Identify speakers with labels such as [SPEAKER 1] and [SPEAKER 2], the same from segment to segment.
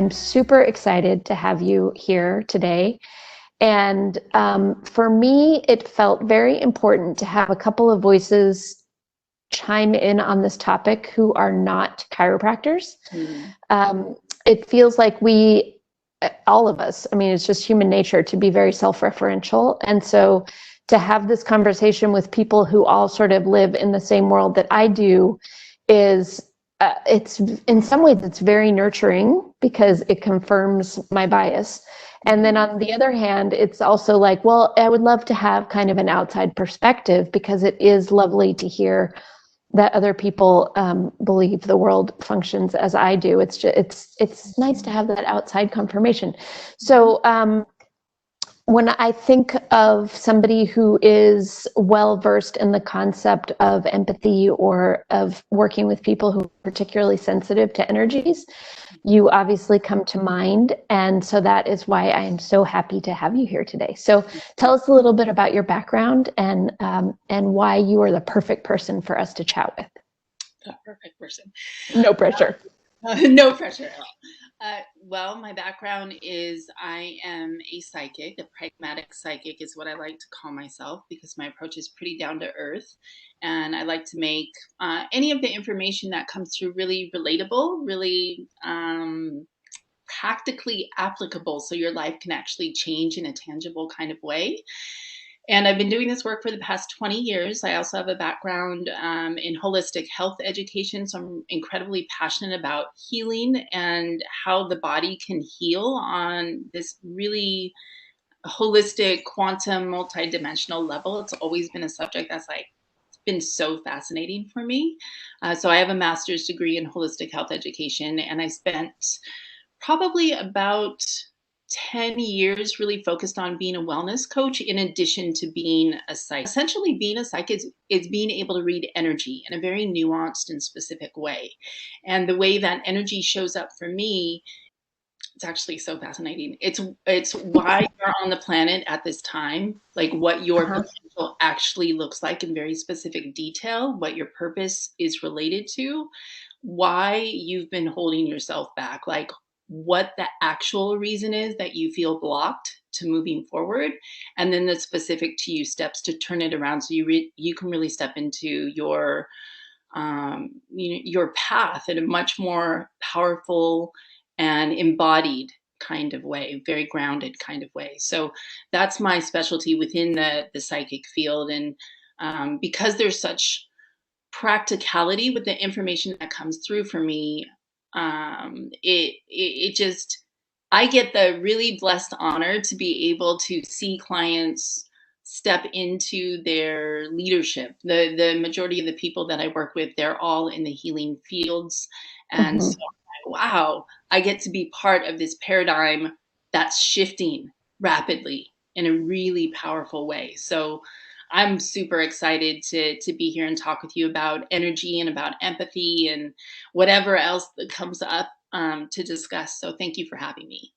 [SPEAKER 1] I'm super excited to have you here today. And for me, it felt very important to have a couple of voices chime in on this topic who are not chiropractors. It feels like all of us, I mean, it's just human nature to be very self-referential. And so to have this conversation with people who all sort of live in the same world that I do is, it's in some ways, it's very nurturing because it confirms my bias. And then on the other hand, it's also like, well, I would love to have kind of an outside perspective because it is lovely to hear that other people believe the world functions as I do. It's just, it's nice to have that outside confirmation. So when I think of somebody who is well versed in the concept of empathy or of working with people who are particularly sensitive to energies, you obviously come to mind. And so that is why I am so happy to have you here today. So tell us a little bit about your background and why you are the perfect person for us to chat with.
[SPEAKER 2] The perfect person.
[SPEAKER 1] No pressure.
[SPEAKER 2] No pressure at all. Well, my background is I am a psychic. A pragmatic psychic is what I like to call myself because my approach is pretty down to earth. And I like to make any of the information that comes through really relatable, really practically applicable so your life can actually change in a tangible kind of way. And I've been doing this work for the past 20 years. I also have a background in holistic health education. So I'm incredibly passionate about healing and how the body can heal on this really holistic, quantum, multidimensional level. It's always been a subject that's like, it's been so fascinating for me. So I have a master's degree in holistic health education, and I spent probably about 10 years really focused on being a wellness coach in addition to being a psych. Essentially, being a psych is being able to read energy in a very nuanced and specific way. And the way that energy shows up for me, it's actually so fascinating. It's why you're on the planet at this time, like what your potential actually looks like in very specific detail, what your purpose is related to, why you've been holding yourself back, like what the actual reason is that you feel blocked to moving forward, and then the specific to you steps to turn it around so you can really step into your your path in a much more powerful and embodied kind of way, very grounded kind of way. So that's my specialty within the psychic field. And because there's such practicality with the information that comes through for me, it just, I get the really blessed honor to be able to see clients step into their leadership. The majority of the people that I work with, they're all in the healing fields. And so I'm like, wow, I get to be part of this paradigm that's shifting rapidly in a really powerful way. So I'm super excited to be here and talk with you about energy and about empathy and whatever else that comes up to discuss. So thank you for having me.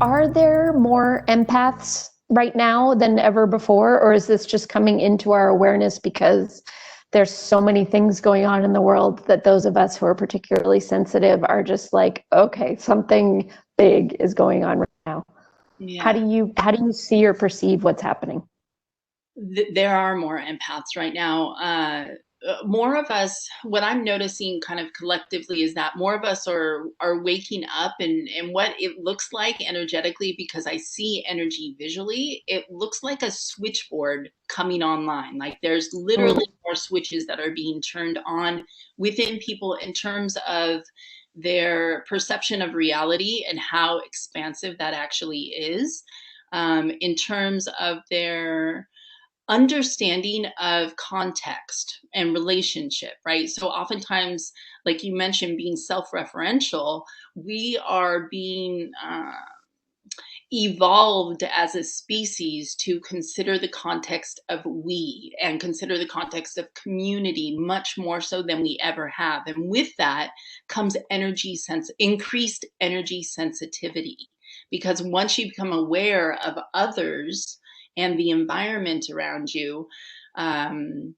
[SPEAKER 1] Are there more empaths right now than ever before, or is this just coming into our awareness because there's so many things going on in the world that those of us who are particularly sensitive are just like, okay, something big is going on right now?
[SPEAKER 2] Yeah.
[SPEAKER 1] How do you see or perceive what's happening?
[SPEAKER 2] There are more empaths right now. More of us, what I'm noticing kind of collectively is that more of us are waking up, and what it looks like energetically, because I see energy visually, it looks like a switchboard coming online. Like there's literally more switches that are being turned on within people in terms of their perception of reality and how expansive that actually is, in terms of their understanding of context and relationship, right? So oftentimes, like you mentioned, being self-referential, we are being evolved as a species to consider the context of we and consider the context of community much more so than we ever have. And with that comes increased energy sensitivity, because once you become aware of others and the environment around you, um,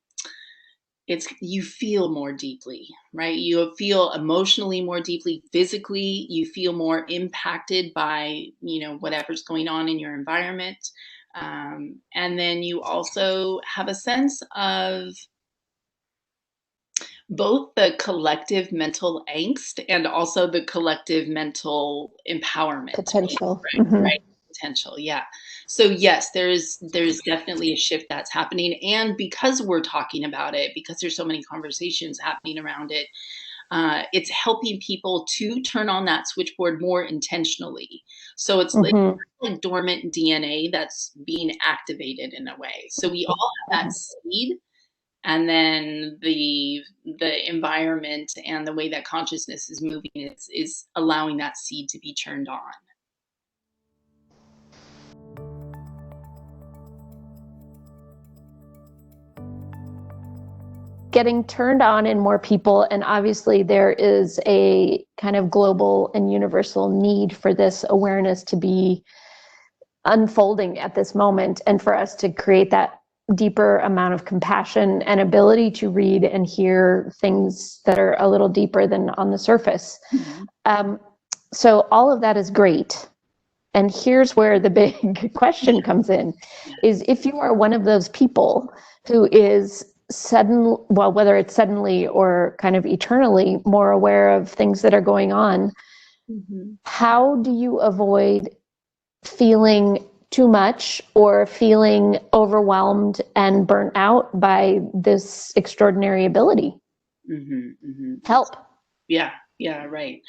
[SPEAKER 2] you feel more deeply, right? You feel emotionally more deeply, physically, you feel more impacted by, whatever's going on in your environment. And then you also have a sense of both the collective mental angst and also the collective mental empowerment.
[SPEAKER 1] Potential.
[SPEAKER 2] Right, right. Potential, yeah. So yes, there's definitely a shift that's happening, and because we're talking about it, because there's so many conversations happening around it, it's helping people to turn on that switchboard more intentionally. So it's like dormant DNA that's being activated in a way. So we all have that seed, and then the environment and the way that consciousness is moving is allowing that seed to be turned on.
[SPEAKER 1] Getting turned on in more people, and obviously there is a kind of global and universal need for this awareness to be unfolding at this moment, and for us to create that deeper amount of compassion and ability to read and hear things that are a little deeper than on the surface. So all of that is great. And here's where the big question comes in, is if you are one of those people who is whether it's suddenly or kind of eternally more aware of things that are going on, how do you avoid feeling too much or feeling overwhelmed and burnt out by this extraordinary ability? Help.
[SPEAKER 2] Yeah, right.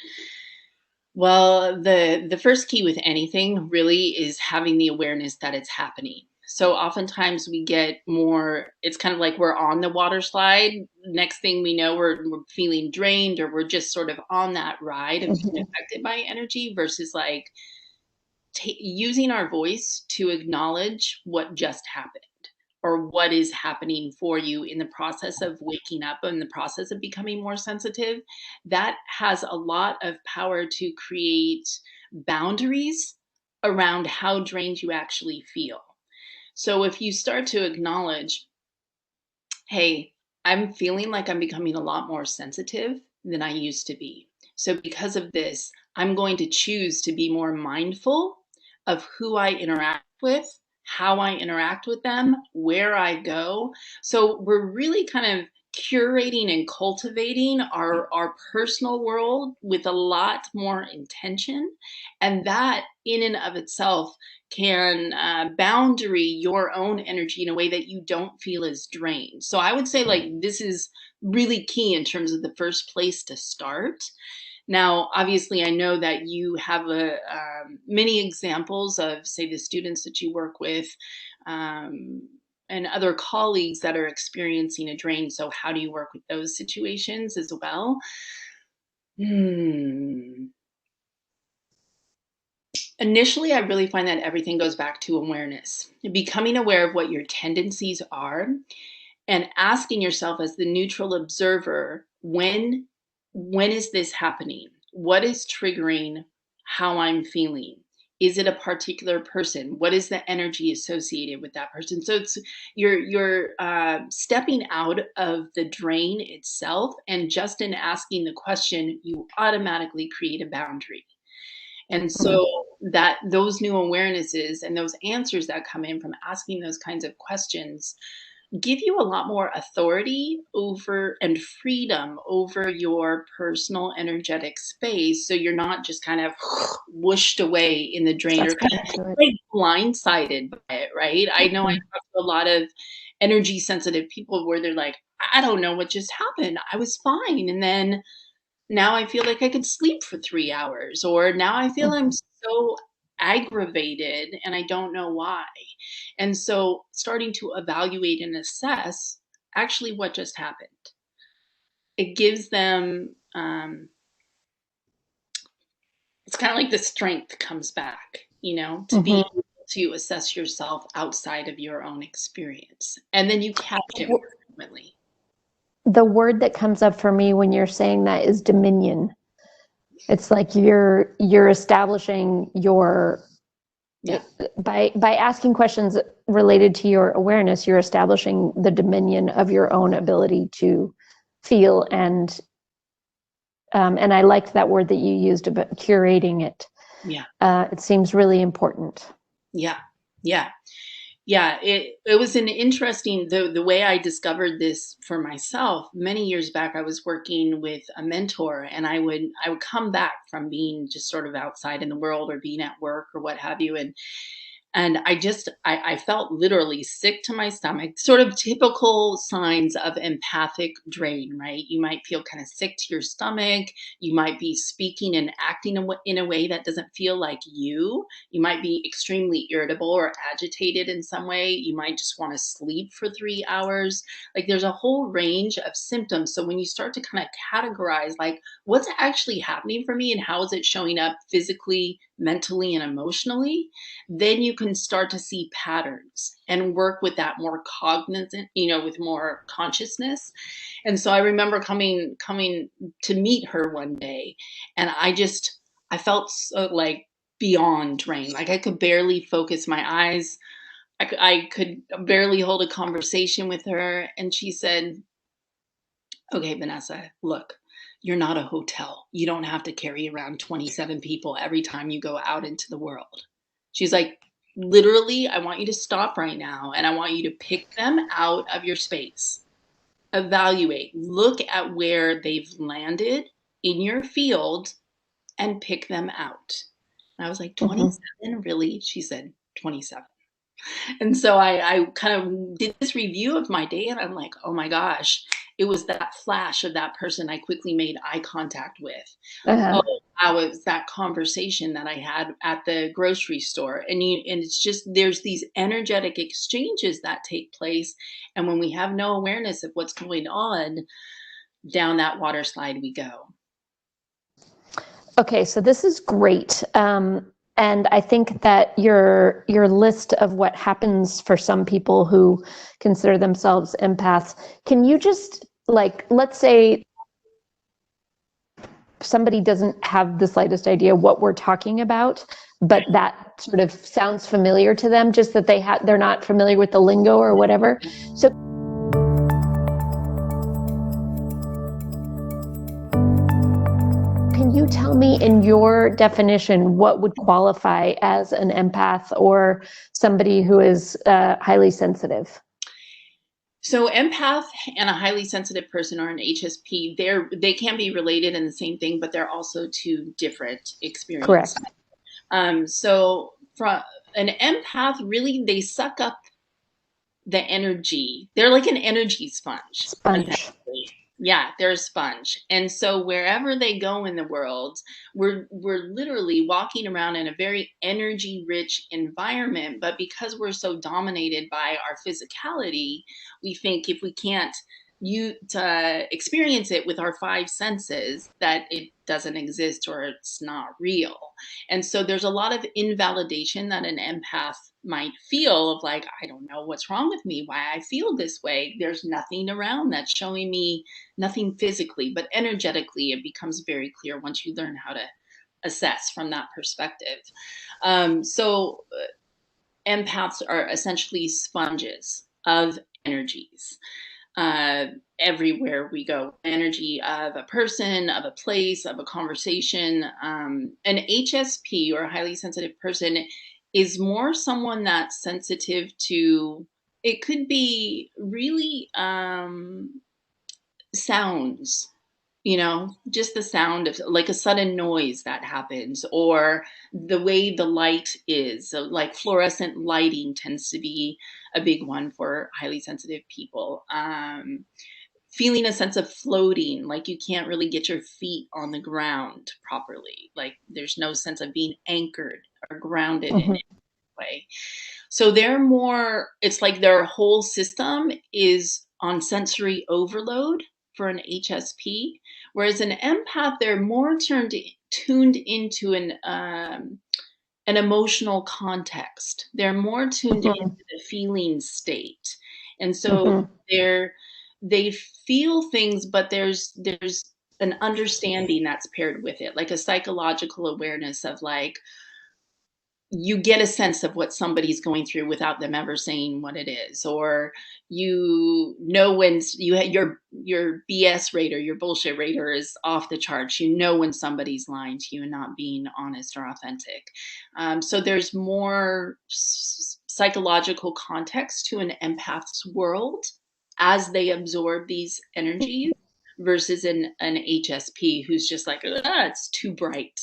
[SPEAKER 2] Well, the first key with anything really is having the awareness that it's happening. So oftentimes we get more, it's kind of like we're on the water slide. Next thing we know, we're feeling drained, or we're just sort of on that ride of being affected by energy, versus like using our voice to acknowledge what just happened, or what is happening for you in the process of waking up, in the process of becoming more sensitive. That has a lot of power to create boundaries around how drained you actually feel. So if you start to acknowledge, hey, I'm feeling like I'm becoming a lot more sensitive than I used to be. So because of this, I'm going to choose to be more mindful of who I interact with, how I interact with them, where I go. So we're really kind of curating and cultivating our personal world with a lot more intention. And that in and of itself can boundary your own energy in a way that you don't feel as drained. So I would say like this is really key in terms of the first place to start. Now, obviously, I know that you have many examples of, say, the students that you work with, and other colleagues that are experiencing a drain. So how do you work with those situations as well? Initially, I really find that everything goes back to awareness, becoming aware of what your tendencies are, and asking yourself as the neutral observer, when is this happening? What is triggering how I'm feeling? Is it a particular person? What is the energy associated with that person? So it's you're stepping out of the drain itself, and just in asking the question, you automatically create a boundary. And so that those new awarenesses and those answers that come in from asking those kinds of questions give you a lot more authority over and freedom over your personal energetic space. So you're not just kind of whooshed away in the drain, or kind of like blindsided by it, right? I know I talk to a lot of energy sensitive people where they're like, I don't know what just happened. I was fine. And then now I feel like I could sleep for 3 hours, or now I feel I'm so aggravated and I don't know why. And so starting to evaluate and assess actually what just happened. It gives them, it's kind of like the strength comes back, to be able to assess yourself outside of your own experience. And then you catch it more frequently.
[SPEAKER 1] The word that comes up for me when you're saying that is dominion. It's like you're establishing your,
[SPEAKER 2] Yeah.
[SPEAKER 1] by asking questions related to your awareness, you're establishing the dominion of your own ability to feel, and I liked that word that you used about curating it.
[SPEAKER 2] Yeah.
[SPEAKER 1] It seems really important.
[SPEAKER 2] Yeah. Yeah. Yeah, it was an interesting the way I discovered this for myself. Many years back, I was working with a mentor, and I would come back from being just sort of outside in the world or being at work or what have you, and I felt literally sick to my stomach, sort of typical signs of empathic drain, right? You might feel kind of sick to your stomach. You might be speaking and acting in a way that doesn't feel like you. You might be extremely irritable or agitated in some way. You might just want to sleep for 3 hours. Like there's a whole range of symptoms. So when you start to kind of categorize, like what's actually happening for me and how is it showing up physically, mentally, and emotionally, then you can start to see patterns and work with that more cognizant, with more consciousness. And so I remember coming to meet her one day, and I felt so like beyond drained. Like I could barely focus my eyes. I could barely hold a conversation with her. And she said, "Okay, Vanessa, look, you're not a hotel. You don't have to carry around 27 people every time you go out into the world." She's like, "Literally, I want you to stop right now and I want you to pick them out of your space. Evaluate, look at where they've landed in your field and pick them out." And I was like,
[SPEAKER 1] Mm-hmm.
[SPEAKER 2] 27? Really? She said, 27. And so I kind of did this review of my day, and I'm like, oh my gosh, it was that flash of that person I quickly made eye contact with.
[SPEAKER 1] Uh-huh.
[SPEAKER 2] Oh, wow, it was that conversation that I had at the grocery store. And it's just there's these energetic exchanges that take place. And when we have no awareness of what's going on, down that water slide we go.
[SPEAKER 1] Okay, so this is great. And I think that your list of what happens for some people who consider themselves empaths, can you just, like, let's say somebody doesn't have the slightest idea what we're talking about, but that sort of sounds familiar to them, just that they're not familiar with the lingo or whatever. So can you tell me, in your definition, what would qualify as an empath or somebody who is highly sensitive?
[SPEAKER 2] So empath and a highly sensitive person or an HSP, they can be related in the same thing, but they're also two different experiences.
[SPEAKER 1] Correct.
[SPEAKER 2] So from an empath, really, they suck up the energy. They're like an energy sponge,
[SPEAKER 1] Sponge.
[SPEAKER 2] essentially. Yeah, they're a sponge. And so wherever they go in the world, we're literally walking around in a very energy rich environment, but because we're so dominated by our physicality, we think if we can't you to experience it with our five senses that it doesn't exist or it's not real. And so there's a lot of invalidation that an empath might feel of like, I don't know what's wrong with me, why I feel this way. There's nothing around that's showing me, nothing physically, but energetically, it becomes very clear once you learn how to assess from that perspective. So empaths are essentially sponges of energies. uh, Everywhere we go. Energy of a person, of a place, of a conversation. An HSP or a highly sensitive person is more someone that's sensitive to, it could be really sounds, just the sound of like a sudden noise that happens, or the way the light is. So like fluorescent lighting tends to be a big one for highly sensitive people. Feeling a sense of floating, like you can't really get your feet on the ground properly. Like there's no sense of being anchored or grounded in
[SPEAKER 1] Mm-hmm.
[SPEAKER 2] any way. So they're more, it's like their whole system is on sensory overload for an HSP, whereas an empath, they're more tuned into an emotional context. They're more tuned into
[SPEAKER 1] Mm-hmm.
[SPEAKER 2] the feeling state. And so
[SPEAKER 1] Mm-hmm.
[SPEAKER 2] they feel things, but there's an understanding that's paired with it, like a psychological awareness of like, you get a sense of what somebody's going through without them ever saying what it is, or you know when your BS rate or your bullshit rater is off the charts. You know when somebody's lying to you and not being honest or authentic. So there's more psychological context to an empath's world as they absorb these energies versus an HSP who's just like, ah, it's too bright.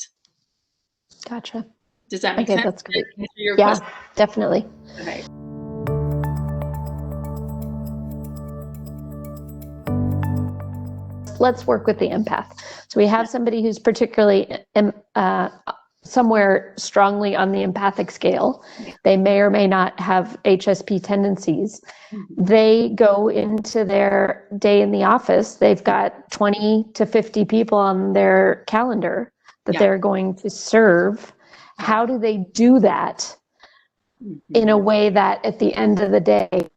[SPEAKER 1] Gotcha.
[SPEAKER 2] Does that make
[SPEAKER 1] Okay,
[SPEAKER 2] sense?
[SPEAKER 1] that's great.
[SPEAKER 2] Your
[SPEAKER 1] Yeah,
[SPEAKER 2] question?
[SPEAKER 1] definitely.
[SPEAKER 2] Okay.
[SPEAKER 1] Let's work with the empath. So we have somebody who's particularly somewhere strongly on the empathic scale. They may or may not have HSP tendencies. They go into their day in the office. They've got 20 to 50 people on their calendar that they're going to serve. How do they do that in a way that at the end of the day,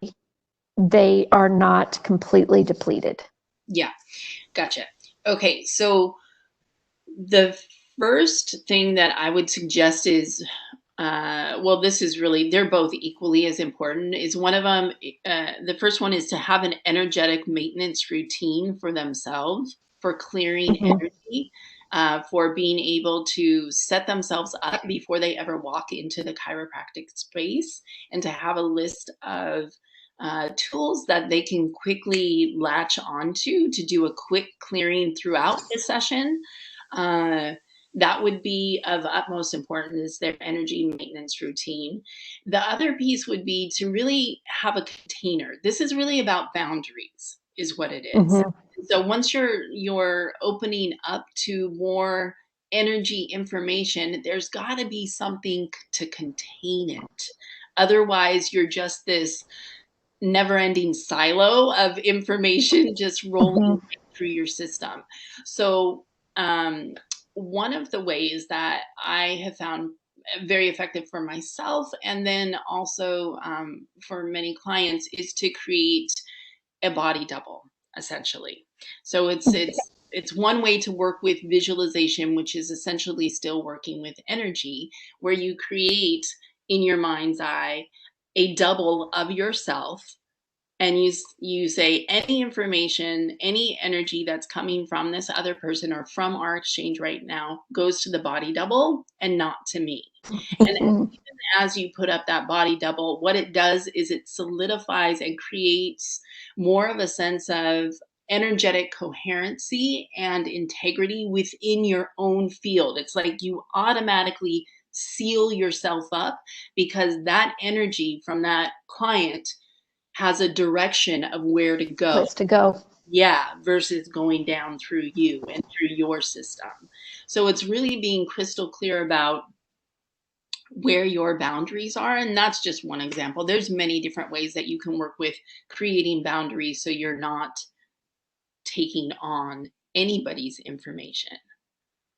[SPEAKER 1] they are not completely depleted?
[SPEAKER 2] Yeah, gotcha. Okay, so the first thing that I would suggest is, well, this is really, they're both equally as important. Is one of them, the first one is to have an energetic maintenance routine for themselves, for clearing energy, for being able to set themselves up before they ever walk into the chiropractic space, and to have a list of tools that they can quickly latch onto to do a quick clearing throughout the session. That would be of utmost importance, is their energy maintenance routine. The other piece would be to really have a container. This is really about boundaries, is what it is. So once you're opening up to more energy information, there's got to be something to contain it. Otherwise, you're just this never-ending silo of information just rolling through your system. So one of the ways that I have found very effective for myself, and then also for many clients, is to create a body double, essentially. So it's one way to work with visualization, which is essentially still working with energy, where you create in your mind's eye a double of yourself, and you say any information, any energy that's coming from this other person or from our exchange right now goes to the body double and not to me. And even as you put up that body double, what it does is it solidifies and creates more of a sense of energetic coherency and integrity within your own field. It's like you automatically seal yourself up, because that energy from that client has a direction of where to go.
[SPEAKER 1] Place to go.
[SPEAKER 2] Yeah, versus going down through you and through your system. So it's really being crystal clear about where your boundaries are. And that's just one example. There's many different ways that you can work with creating boundaries so you're not taking on anybody's information,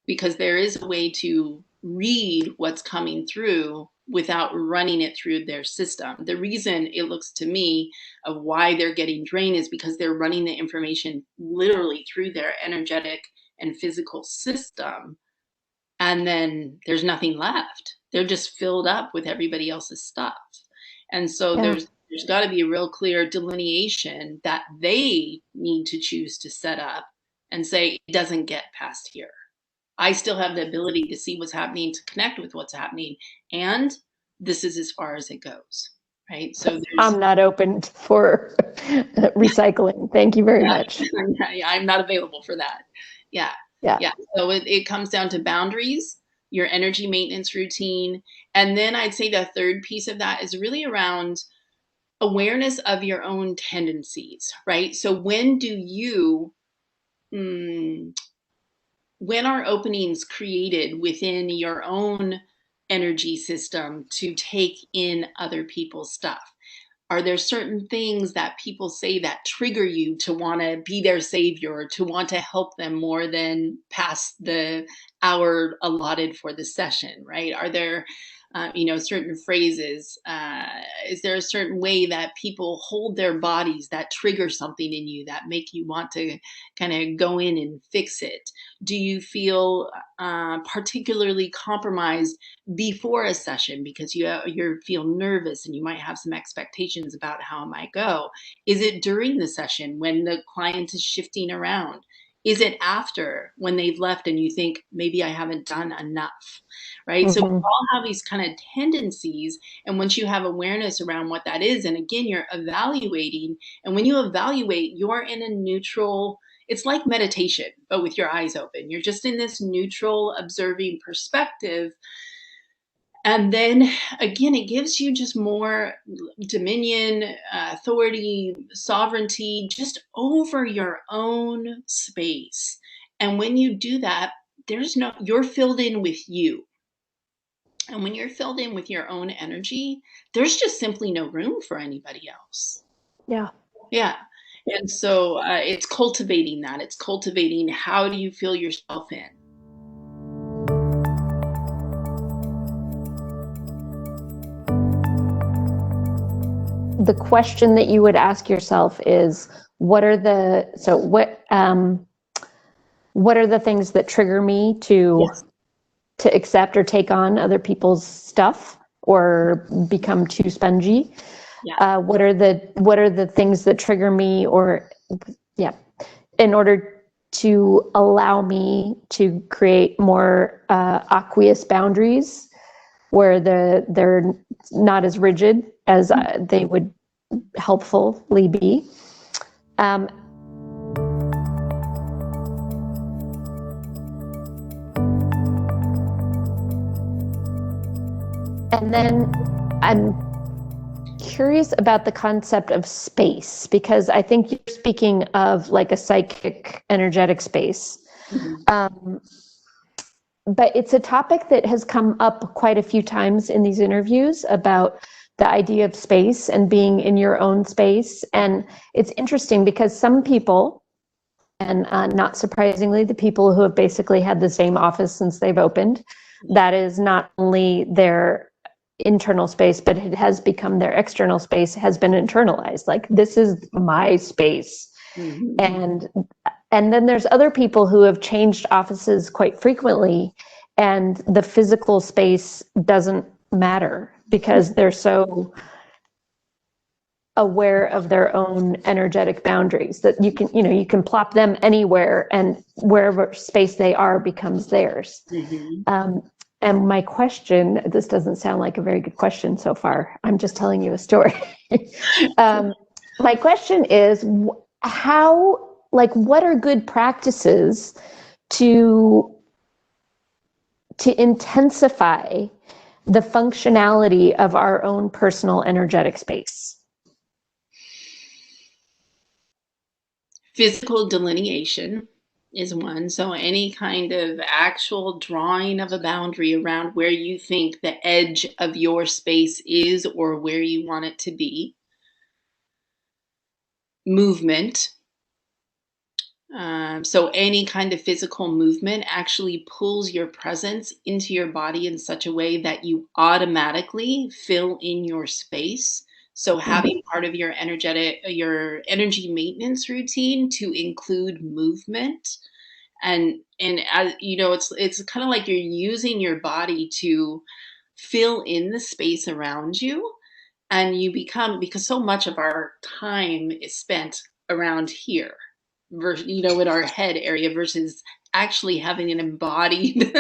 [SPEAKER 2] because there is a way to read what's coming through without running it through their system. The reason it looks to me of why they're getting drained is because they're running the information literally through their energetic and physical system, and then there's nothing left. They're just filled up with everybody else's stuff. And so there's got to be a real clear delineation that they need to choose to set up and say, it doesn't get past here. I still have the ability to see what's happening, to connect with what's happening, and this is as far as it goes, right? So
[SPEAKER 1] I'm not open for recycling. Thank you very much.
[SPEAKER 2] I'm not available for that. Yeah. So it comes down to boundaries, your energy maintenance routine, and then I'd say the third piece of that is really around awareness of your own tendencies, right? So when do you when are openings created within your own energy system to take in other people's stuff? Are there certain things that people say that trigger you to want to be their savior, to want to help them more than past the hour allotted for the session, right? Are there certain phrases? Is there a certain way that people hold their bodies that trigger something in you that make you want to kind of go in and fix it? Do you feel particularly compromised before a session because you feel nervous and you might have some expectations about how it might go? Is it during the session when the client is shifting around? Is it after when they've left and you think maybe I haven't done enough? Right? So we
[SPEAKER 1] Mm-hmm.
[SPEAKER 2] all have these kind of tendencies, and once you have awareness around what that is, and again you're evaluating, and when you evaluate, you're in a neutral, it's like meditation but with your eyes open. You're just in this neutral observing perspective, and then again, it gives you just more dominion, authority, sovereignty just over your own space. And when you do that, you're filled in with you. And when you're filled in with your own energy, there's just simply no room for anybody else.
[SPEAKER 1] Yeah.
[SPEAKER 2] Yeah. And so it's cultivating that. It's cultivating, how do you feel yourself in?
[SPEAKER 1] The question that you would ask yourself is, what are the things that trigger me to
[SPEAKER 2] Yes.
[SPEAKER 1] accept or take on other people's stuff or become too spongy?
[SPEAKER 2] Yeah.
[SPEAKER 1] What are the things that trigger me, or in order to allow me to create more aqueous boundaries where they're not as rigid as they would helpfully be. And then I'm curious about the concept of space, because I think you're speaking of like a psychic energetic space.
[SPEAKER 2] Mhm.
[SPEAKER 1] But it's a topic that has come up quite a few times in these interviews about the idea of space and being in your own space. And it's interesting because some people, and not surprisingly, the people who have basically had the same office since they've opened, that is not only their internal space, but it has become their external space, has been internalized. Like, this is my space.
[SPEAKER 2] Mhm.
[SPEAKER 1] And then there's other people who have changed offices quite frequently, and the physical space doesn't matter because they're so aware of their own energetic boundaries that you can plop them anywhere, and wherever space they are becomes theirs.
[SPEAKER 2] Mhm.
[SPEAKER 1] And my question, this doesn't sound like a very good question so far, I'm just telling you a story. My question is, what are good practices to intensify the functionality of our own personal energetic space?
[SPEAKER 2] Physical delineation is one. So any kind of actual drawing of a boundary around where you think the edge of your space is or where you want it to be. Movement. So any kind of physical movement actually pulls your presence into your body in such a way that you automatically fill in your space. So having part of your energy maintenance routine to include movement, and as you know, it's kind of like you're using your body to fill in the space around you, and you become, because so much of our time is spent around here versus, in our head area, versus actually having an embodied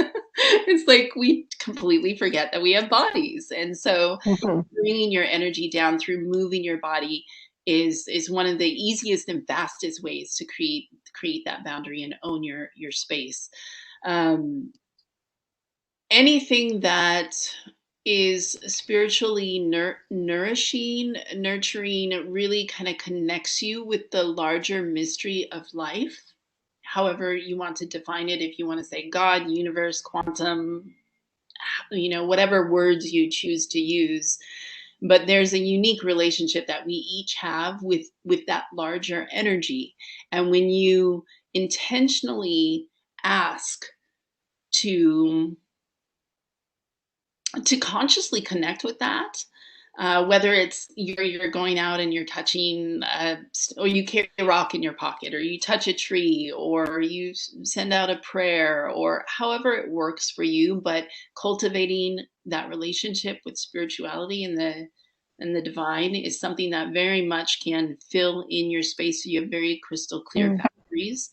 [SPEAKER 2] it's like we completely forget that we have bodies. And so
[SPEAKER 1] Mhm.
[SPEAKER 2] bringing your energy down through moving your body is one of the easiest and fastest ways to create that boundary and own your space. um, Anything that is spiritually nourishing, nurturing, really kind of connects you with the larger mystery of life, however you want to define it. If you want to say God, universe, quantum, whatever words you choose to use, but there's a unique relationship that we each have with that larger energy. And when you intentionally ask to to consciously connect with that, whether it's you're going out and you're touching, or you carry a rock in your pocket, or you touch a tree, or you send out a prayer, or however it works for you, but cultivating that relationship with spirituality and the divine is something that very much can fill in your space so you have very crystal clear boundaries.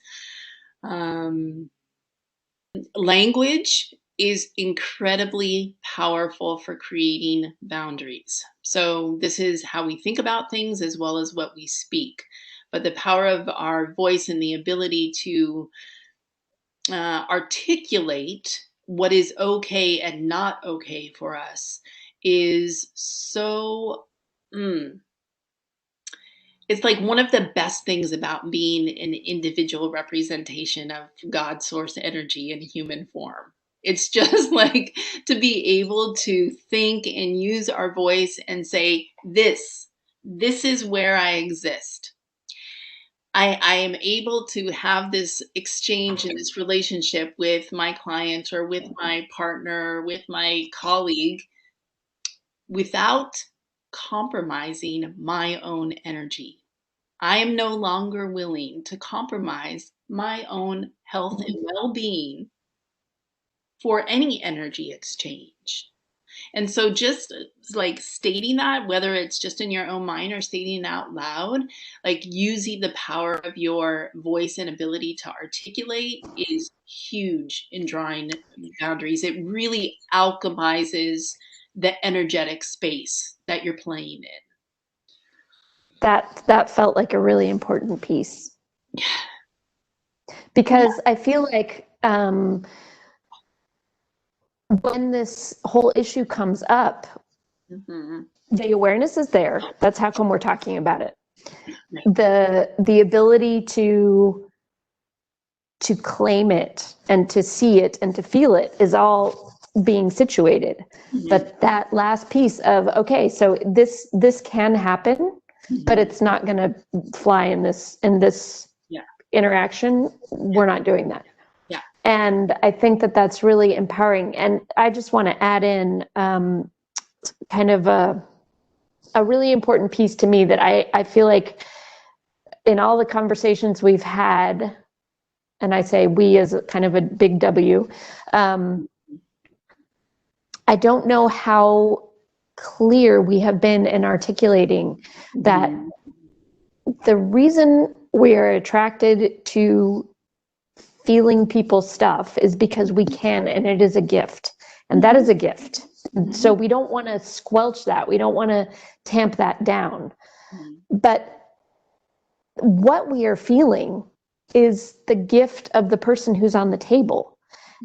[SPEAKER 2] Language is incredibly powerful for creating boundaries. So, this is how we think about things as well as what we speak. But the power of our voice and the ability to articulate what is okay and not okay for us is so. mm, it's like one of the best things about being an individual representation of God source energy in human form. It's just like to be able to think and use our voice and say, this is where I exist. I am able to have this exchange and this relationship with my client or with my partner, with my colleague without compromising my own energy. I am no longer willing to compromise my own health and well being for any energy exchange. And so, just like stating that, whether it's just in your own mind or stating it out loud, like using the power of your voice and ability to articulate is huge in drawing boundaries. It really alchemizes the energetic space that you're playing in.
[SPEAKER 1] That felt like a really important piece, because I feel like when this whole issue comes up, the awareness is there. That's how come we're talking about it. The ability to claim it and to see it and to feel it is all being situated. But that last piece of, okay, so this can happen, but it's not going to fly in this interaction. We're not doing that. And I think that that's really empowering. And I just want to add in kind of a really important piece to me that I feel like in all the conversations we've had, and I say we as a kind of a big W, I don't know how clear we have been in articulating that the reason we are attracted to feeling people's stuff is because we can, and it is a gift, and that is a gift. So we don't want to squelch that. We don't want to tamp that down. But what we are feeling is the gift of the person who's on the table.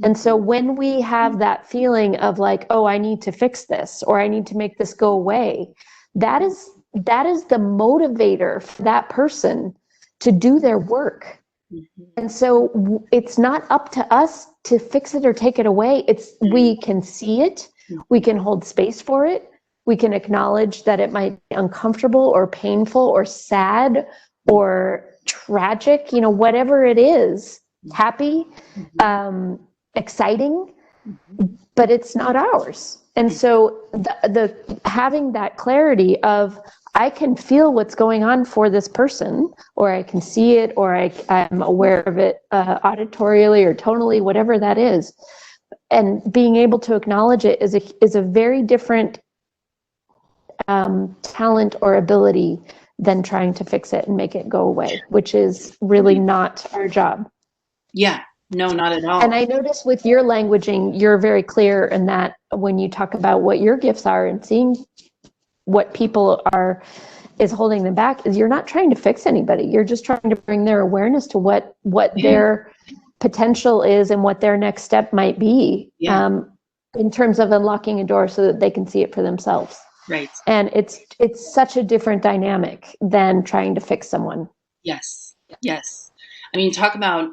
[SPEAKER 1] And so when we have that feeling of like, oh, I need to fix this, or I need to make this go away, that is the motivator for that person to do their work. And so it's not up to us to fix it or take it away. We can see it, we can hold space for it, we can acknowledge that it might be uncomfortable or painful or sad or tragic, whatever it is, happy, exciting, but it's not ours. And so the having that clarity of, I can feel what's going on for this person, or I can see it, or I'm aware of it auditorially or tonally, whatever that is. And being able to acknowledge it is a very different talent or ability than trying to fix it and make it go away, which is really not our job.
[SPEAKER 2] Yeah, no, not at all.
[SPEAKER 1] And I notice with your languaging, you're very clear in that when you talk about what your gifts are and seeing what people is holding them back, is you're not trying to fix anybody. You're just trying to bring their awareness to what their potential is and what their next step might be, in terms of unlocking a door so that they can see it for themselves.
[SPEAKER 2] Right.
[SPEAKER 1] And it's such a different dynamic than trying to fix someone.
[SPEAKER 2] Yes. I mean, talk about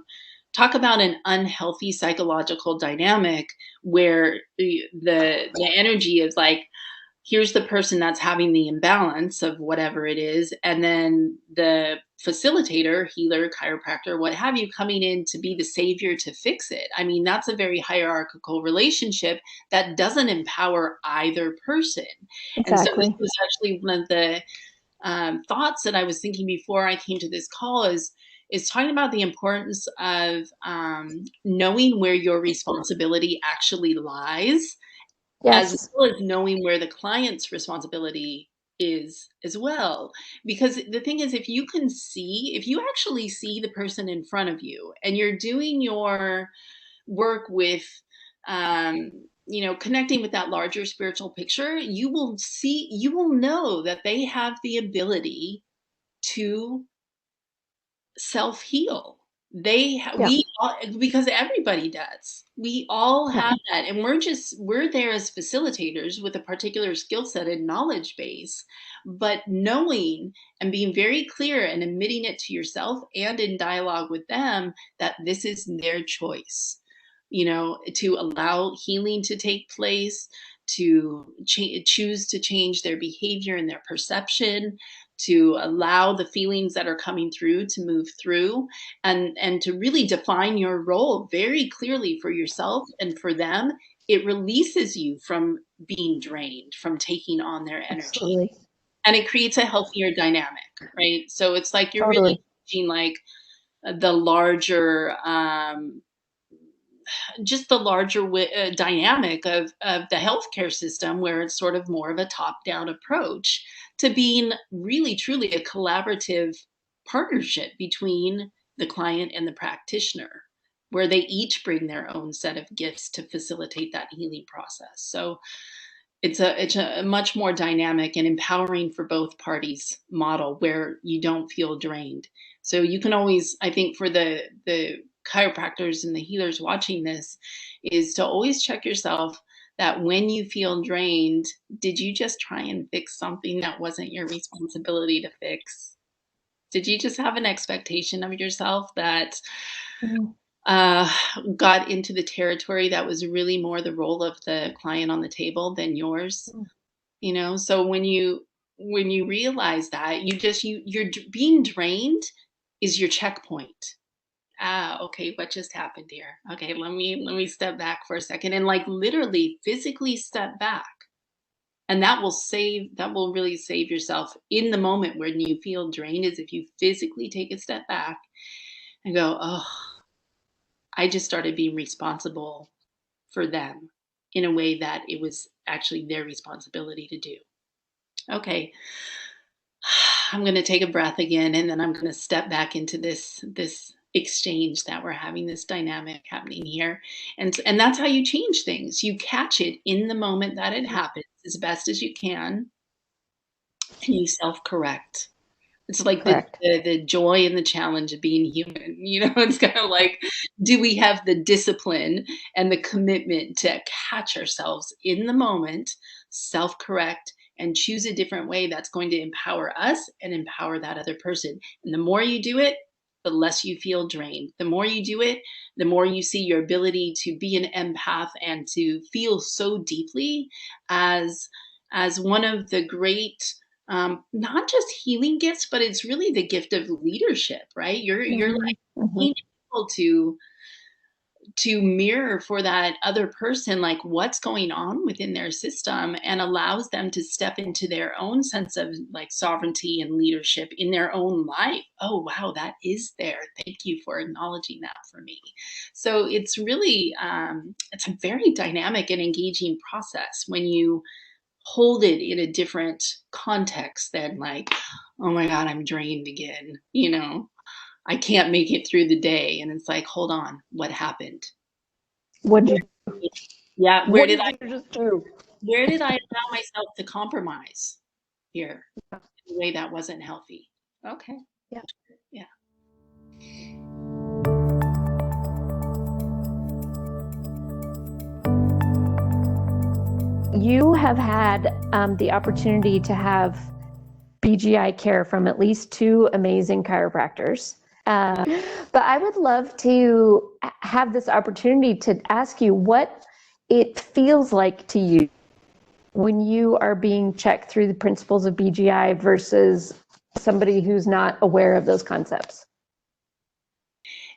[SPEAKER 2] an unhealthy psychological dynamic where the energy is like, here's the person that's having the imbalance of whatever it is, and then the facilitator, healer, chiropractor, what have you, coming in to be the savior to fix it. I mean, that's a very hierarchical relationship that doesn't empower either person. And so this
[SPEAKER 1] Exactly.
[SPEAKER 2] was actually one of the thoughts that I was thinking before I came to this call is talking about the importance of knowing where your responsibility actually lies, as
[SPEAKER 1] Yes.
[SPEAKER 2] well as knowing where the client's responsibility is as well. Because the thing is, if you actually see the person in front of you and you're doing your work with, connecting with that larger spiritual picture, you will know that they have the ability to self heal.
[SPEAKER 1] Yeah.
[SPEAKER 2] We all, because everybody does. We all
[SPEAKER 1] Yeah.
[SPEAKER 2] have that, and we're there as facilitators with a particular skill set and knowledge base. But knowing and being very clear and admitting it to yourself and in dialogue with them that this is their choice, to allow healing to take place, to choose to change their behavior and their perception, to allow the feelings that are coming through to move through, and to really define your role very clearly for yourself and for them. It releases you from being drained, from taking on their energy,
[SPEAKER 1] Absolutely.
[SPEAKER 2] and it creates a healthier dynamic, right? So it's like you're really
[SPEAKER 1] Totally.
[SPEAKER 2] teaching like the larger just the larger dynamic of the healthcare system, where it's sort of more of a top-down approach to being really truly a collaborative partnership between the client and the practitioner, where they each bring their own set of gifts to facilitate that healing process. So it's a much more dynamic and empowering for both parties model, where you don't feel drained. So you can always, I think, for the chiropractors and the healers watching this, is to always check yourself that when you feel drained, did you just try and fix something that wasn't your responsibility to fix? Did you just have an expectation of yourself that
[SPEAKER 1] Mhm.
[SPEAKER 2] uh, got into the territory that was really more the role of the client on the table than yours? So when you realize that, being drained is your checkpoint. Okay, what just happened here? Okay, let me step back for a second, and like literally physically step back. And that will really save yourself in the moment when you feel drained, is if you physically take a step back and go, "Oh, I just started being responsible for them in a way that it was actually their responsibility to do." Okay, I'm going to take a breath again, and then I'm going to step back into this exchange that we're having, this dynamic happening here. And that's how you change things. You catch it in the moment that it happens as best as you can, and you self-correct. It's like the
[SPEAKER 1] Correct.
[SPEAKER 2] the the joy and the challenge of being human, It's kinda like, do we have the discipline and the commitment to catch ourselves in the moment, self-correct, and choose a different way that's going to empower us and empower that other person? And the more you do it, the less you feel drained. The more you do it, the more you see your ability to be an empath and to feel so deeply as one of the great, not just healing gifts, but it's really the gift of leadership, right? You're
[SPEAKER 1] Mhm.
[SPEAKER 2] like
[SPEAKER 1] Mhm.
[SPEAKER 2] being able to mirror for that other person, like what's going on within their system, and allows them to step into their own sense of like sovereignty and leadership in their own life. Oh wow, that is there. Thank you for acknowledging that for me. So it's really, it's a very dynamic and engaging process when you hold it in a different context than like, "Oh my god, I'm drained again. I can't make it through the day." And it's like, "Hold on, what happened?
[SPEAKER 1] What
[SPEAKER 2] Where
[SPEAKER 1] did
[SPEAKER 2] yeah,
[SPEAKER 1] what did you just do?
[SPEAKER 2] where did I allow myself to compromise here in a way that wasn't healthy?" Okay.
[SPEAKER 1] Yeah.
[SPEAKER 2] Yeah.
[SPEAKER 1] You have had the opportunity to have BGI care from at least two amazing chiropractors. But I would love to have this opportunity to ask you what it feels like to you when you are being checked through the principles of BGI versus somebody who's not aware of those concepts?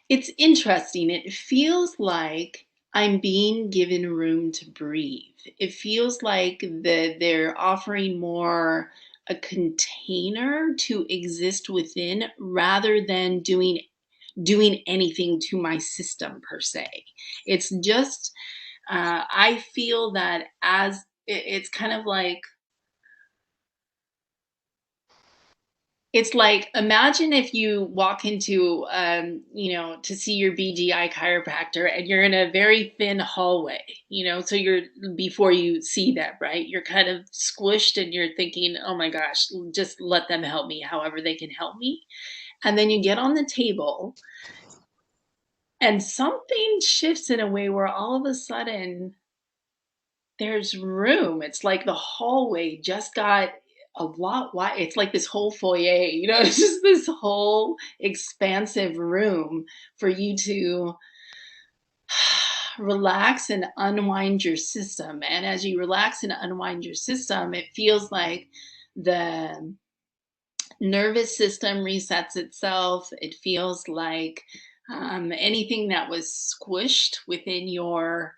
[SPEAKER 2] It's interesting. It feels like I'm being given room to breathe. It feels like they're offering more a container to exist within rather than doing anything to my system per se. It's just I feel that it's kind of like it's like, imagine if you walk into, to see your BGI chiropractor and you're in a very thin hallway, so before you see them, right? You're kind of squished and you're thinking, oh my gosh, just let them help me however they can help me. And then you get on the table and something shifts in a way where all of a sudden there's room. It's like the hallway just got a lot wide. It's like this whole foyer, it's just this whole expansive room for you to relax and unwind your system. And as you relax and unwind your system, it feels like the nervous system resets itself. It feels like anything that was squished within your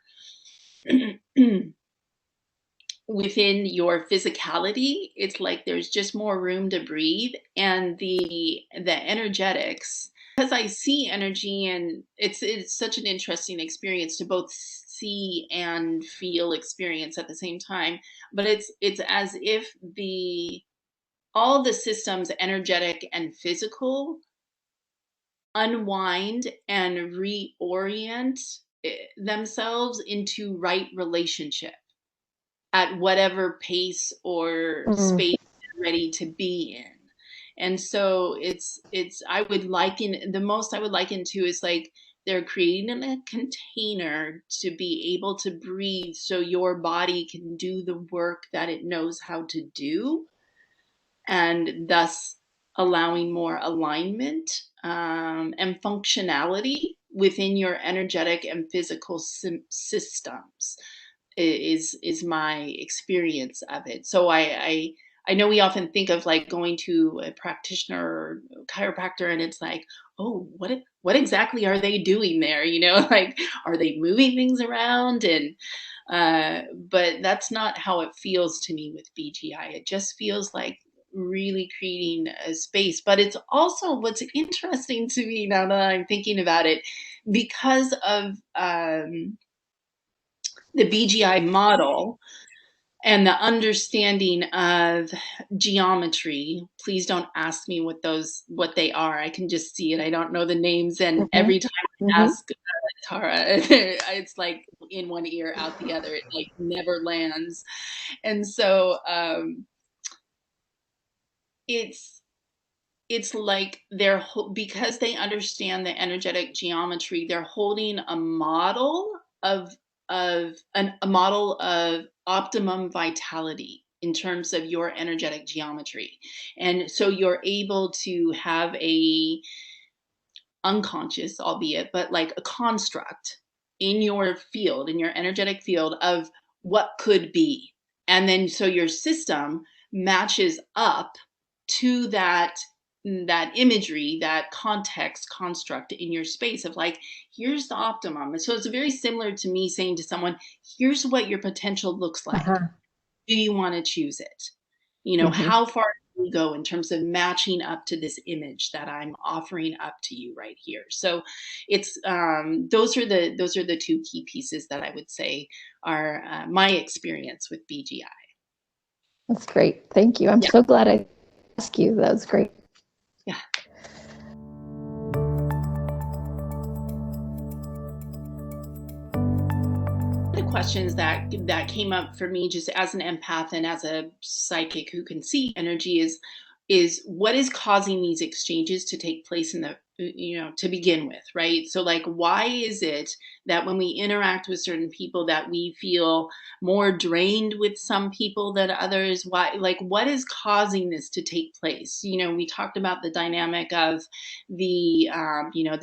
[SPEAKER 2] within your physicality, it's like there's just more room to breathe. And the energetics, because I see energy, and it's such an interesting experience to both see and feel experience at the same time. But it's as if the all the systems, energetic and physical, unwind and reorient themselves into right relationship at whatever pace or
[SPEAKER 1] Mm.
[SPEAKER 2] space they're ready to be in. And so it's I would liken the most I would liken to is like they're creating a container to be able to breathe so your body can do the work that it knows how to do, and thus allowing more alignment and functionality within your energetic and physical systems is my experience of it. So I know we often think of like going to a practitioner or chiropractor, and it's like, oh, what exactly are they doing there? Like, are they moving things around? And but that's not how it feels to me with BGI. It just feels like really creating a space. But it's also what's interesting to me now that I'm thinking about it, because of the BGI model and the understanding of geometry. Please don't ask me what they are. I can just see it. I don't know the names, and
[SPEAKER 1] Mm-hmm.
[SPEAKER 2] every time I
[SPEAKER 1] Mm-hmm.
[SPEAKER 2] ask Tara, it's like in one ear, out the other. It like never lands. And so it's it's like because they understand the energetic geometry, they're holding a model a model of optimum vitality in terms of your energetic geometry. And so you're able to have a unconscious, albeit, but like a construct in your field, in your energetic field, of what could be. And then so your system matches up to that imagery, that context construct in your space of like, here's the optimum. And so it's very similar to me saying to someone, here's what your potential looks like.
[SPEAKER 1] Uh-huh.
[SPEAKER 2] Do you want to choose it?
[SPEAKER 1] Mm-hmm.
[SPEAKER 2] How far do you go in terms of matching up to this image that I'm offering up to you right here? So it's those are the two key pieces that I would say are my experience with BGI.
[SPEAKER 1] That's great. Thank you. I'm
[SPEAKER 2] Yeah,
[SPEAKER 1] so glad I asked you. That was great.
[SPEAKER 2] yeah. The questions that came up for me just as an empath and as a psychic who can see energy is what is causing these exchanges to take place in the to begin with, right? So like, why is it that when we interact with certain people that we feel more drained with some people than others? Why, like, what is causing this to take place? We talked about the dynamic of the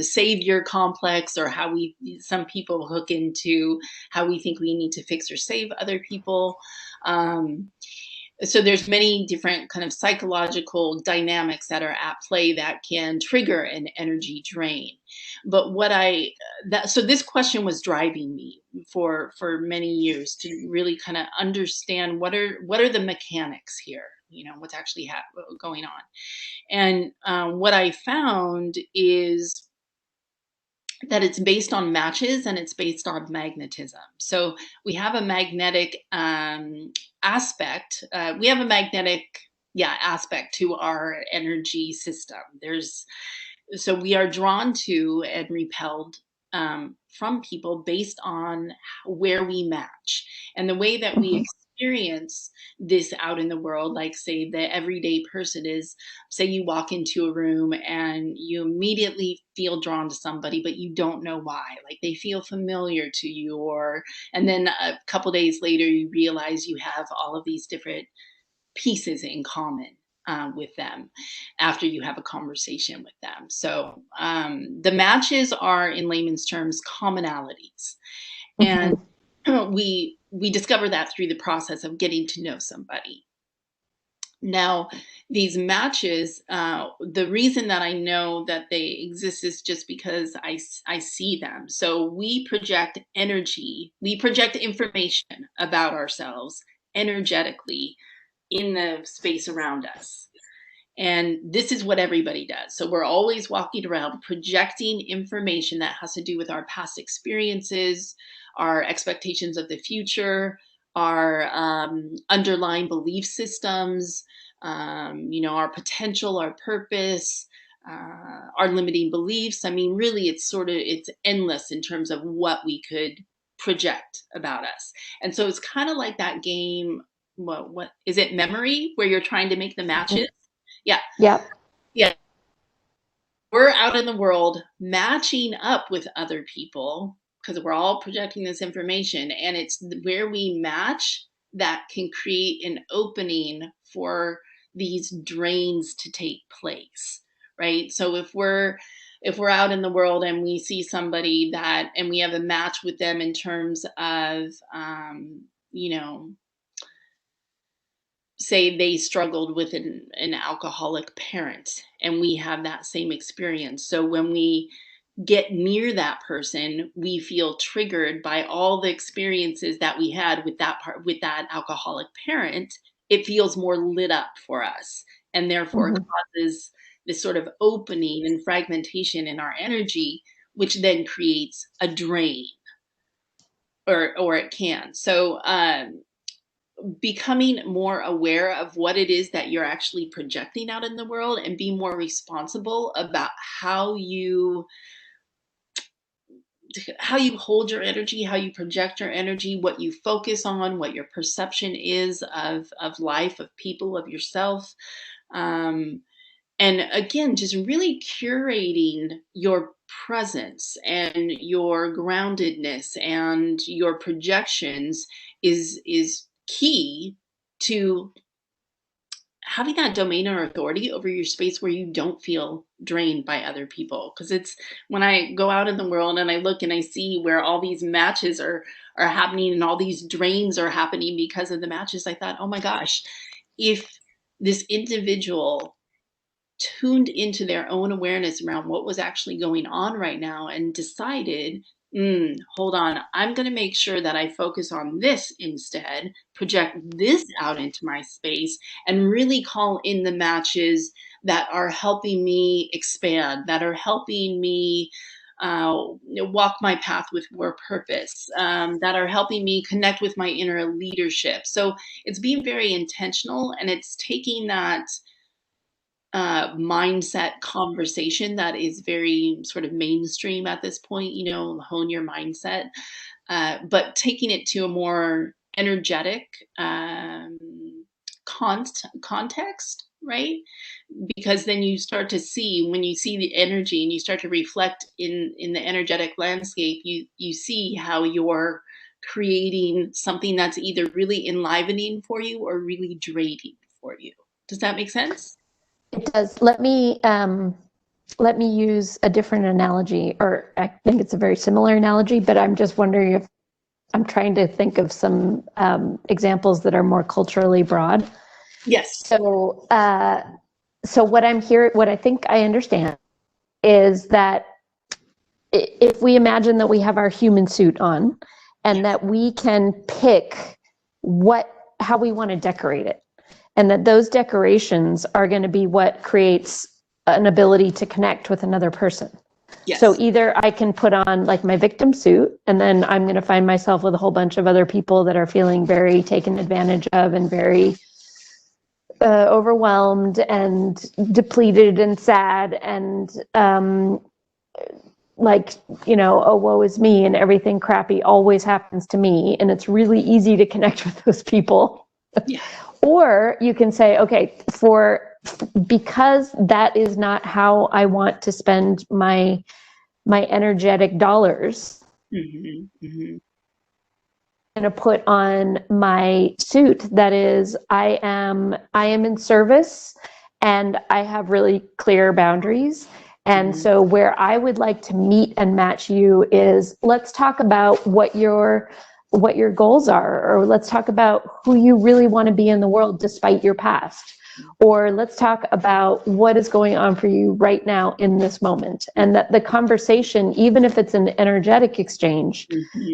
[SPEAKER 2] savior complex, or how some people hook into how we think we need to fix or save other people. Um, so there's many different kind of psychological dynamics that are at play that can trigger an energy drain. But so this question was driving me for many years, to really kind of understand what are the mechanics here, what's actually going on. And what I found is that it's based on matches, and it's based on magnetism. So we have a magnetic aspect. We have a magnetic, aspect to our energy system. So we are drawn to and repelled from people based on where we match, and the way that we
[SPEAKER 1] Mhm.
[SPEAKER 2] experience this out in the world. Like, say, the everyday person is, say you walk into a room and you immediately feel drawn to somebody, but you don't know why. Like, they feel familiar to you, and then a couple days later you realize you have all of these different pieces in common with them after you have a conversation with them. So the matches are, in layman's terms, commonalities, and
[SPEAKER 1] Mhm.
[SPEAKER 2] we discover that through the process of getting to know somebody. Now, these matches, the reason that I know that they exist is just because I see them. So we project energy, we project information about ourselves energetically in the space around us. And this is what everybody does. So we're always walking around projecting information that has to do with our past experiences, our expectations of the future, our underlying belief systems, our potential, our purpose, our limiting beliefs. I mean, really, it's endless in terms of what we could project about us. And so it's kind of like that game. What is it? Memory, where you're trying to make the matches.
[SPEAKER 1] Mhm.
[SPEAKER 2] Yeah.
[SPEAKER 1] Yep.
[SPEAKER 2] Yeah. We're out in the world matching up with other people because we're all projecting this information. And it's where we match that can create an opening for these drains to take place. Right. So if we're out in the world and we see somebody and we have a match with them in terms of, you know, say they struggled with an alcoholic parent, and we have that same experience. So when we get near that person, we feel triggered by all the experiences that we had with that alcoholic parent. It feels more lit up for us, and therefore
[SPEAKER 1] Mhm.
[SPEAKER 2] causes this sort of opening and fragmentation in our energy, which then creates a drain, or it can. So becoming more aware of what it is that you're actually projecting out in the world, and be more responsible about how you hold your energy, how you project your energy, what you focus on, what your perception is of life, of people, of yourself. Um, and again, just really curating your presence and your groundedness and your projections is key to having that domain or authority over your space, where you don't feel drained by other people. Because it's when I go out in the world and I look and I see where all these matches are happening, and all these drains are happening because of the matches, I thought, oh my gosh, if this individual tuned into their own awareness around what was actually going on right now, and decided, hold on, I'm going to make sure that I focus on this instead, project this out into my space, and really call in the matches that are helping me expand, that are helping me walk my path with more purpose, that are helping me connect with my inner leadership. So it's being very intentional, and it's taking that mindset conversation that is very sort of mainstream at this point, hone your mindset, but taking it to a more energetic context, right? Because then you start to see, when you see the energy and you start to reflect in the energetic landscape, you see how you're creating something that's either really enlivening for you or really draining for you. Does that make sense?
[SPEAKER 1] It does. Let me use a different analogy, or I think it's a very similar analogy, but I'm just wondering if I'm trying to think of some examples that are more culturally broad.
[SPEAKER 2] Yes.
[SPEAKER 1] So what what I think I understand is that if we imagine that we have our human suit on and that we can pick how we want to decorate it, and that those decorations are going to be what creates an ability to connect with another person.
[SPEAKER 2] Yes.
[SPEAKER 1] So either I can put on like my victim suit, and then I'm going to find myself with a whole bunch of other people that are feeling very taken advantage of and very overwhelmed and depleted and sad and like, oh, woe is me, and everything crappy always happens to me, and it's really easy to connect with those people.
[SPEAKER 2] Yeah.
[SPEAKER 1] Or you can say, okay, because that is not how I want to spend my energetic dollars. I'm going to put on my suit that is, I am in service, and I have really clear boundaries. And so where I would like to meet and match you is, let's talk about what your goals are, or let's talk about who you really want to be in the world despite your past, or let's talk about what is going on for you right now in this moment. And that the conversation, even if it's an energetic exchange,